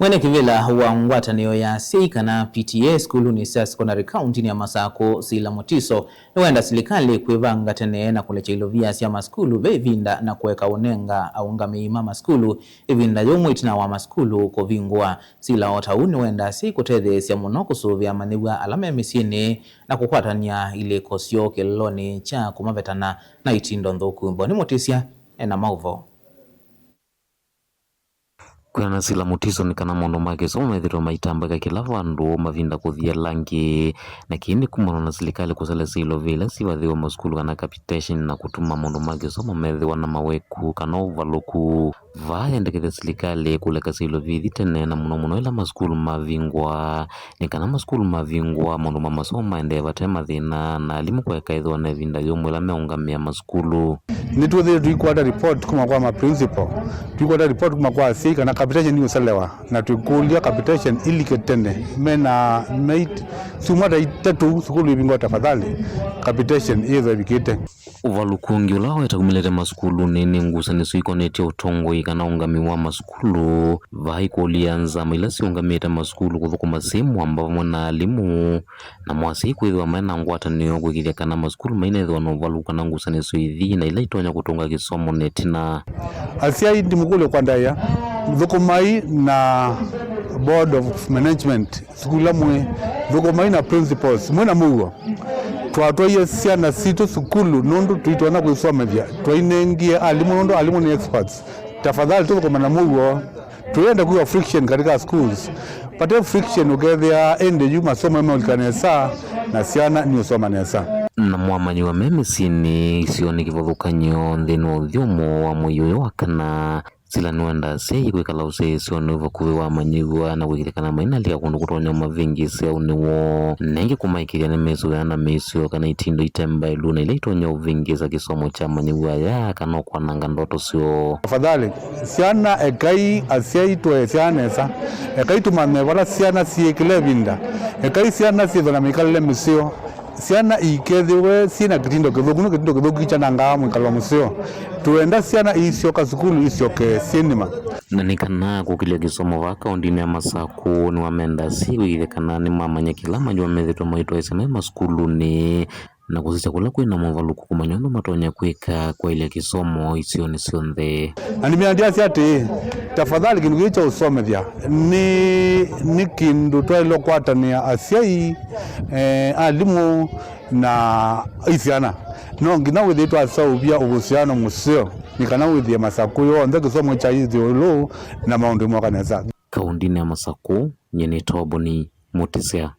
Mwene kivela wa ngwatanio ya Seikana PTA skulu ni sa secondary county ya Masako Sila Mutiso wenda serikali kuivanga tene na kulecha ilovia siya maskulu bevinda na kuweka onenga aungami mama skulu ivinda yomu itina wa maskulu kovingwa Sila otauni wenda si kutedhe siya munoko suvia manibwa alame misini na kukwatania ile kosio keloni cha kumavetana na itindo ndoku mboni Mutisia ena mauvo. Kuna Sila Mutiso ni kana mono make so methiro maitamba kila vandu mavinda kuthia langi na kini kumana na serikali kusala silo vile si wathiwa maskulu kana capitation na kutuma mono make so methiwa na maweku kana overloku vaya ndekete serikali kuleka silo vithi tene na muno ila maskulu mavingwa ni kana maskulu mavingwa mono mamasoma endeva tema thina na alimu kwa kaidho na vinda yomu ila meungamia maskulu nitwe tuikwata report kuma kwa ma principal tuikwata report kuma kwa sika na capitation ni usalewa na tukulia capitation ili ketene mena mate sumata itatu skulu ibingwa tafadhali capitation hizo bikite uvalukungi ulawe takumilete maskulu nini ngusa nisuiko neti utongo ikana ungami wa maskulu vaiko lianza milasi ungami eta maskulu kuthuku masimu ambavo mwana alimu na mwasiku idhi wa maena ngwata niyo kukithia kana maskulu maina idhi wana uvaluka na ngusa nisuithi na ila itonya kutunga kisomo netina asia indi mkule kwa ndaya dhukumai na board of management skula mwe dhukumai na principals mwena mugo twatoye siana sito skulu nundu tuitwana kuisomethia twainengie alimu nundu alimu ni experts tafadhali tukomana mugo tuenda kuwa friction katika schools pate friction ukethia ende yuma soma maulikanesa na siana ni usoma nesa na mwamanyi wa memisini sioni kivothukanyo nthino thiomo wa muyoyo wakana sila nuenda sei kwikala usesio nuvo kuvi wa manyigwa na kwikirikana maina lia kundu kutonya mavingi seu niwo nenge kumaikiria ni mesu ya na mesio kana itindo itemba iluna ile itonya uvingi za kisomo cha manyigwa ya kana kwa nanga ndoto sio afadhali siana ekai asiaitwe siana esa ekai tumane wala siana siekile vinda ekai siana sizo na mikale mesio siana ikethiwe sina kitindo kithuku kichana ngamu ikalwa musio tuenda siana isio ka skulu isio ke cinema na nikana kukilia kisomo vaka ondini ya Masako ni wamenda siku ile kana ni mamanya kila manyo wamethitwa maitwa isema maskulu ni na kuzicha kula kwina mwaluku kumanyondo matonya kweka kwa ile kisomo isio ni sionthe na nimeandia siati tafadhali kindu gicha usomethia ni kindu twailo kwatania asiai alimu na isiana no ngina withitwa saubia ubusiano musio nikana withia Masako yonthe kisomo cha ithiulu na maundu mwakanesa kaundini ya Masako nyene Toboni Mutisia.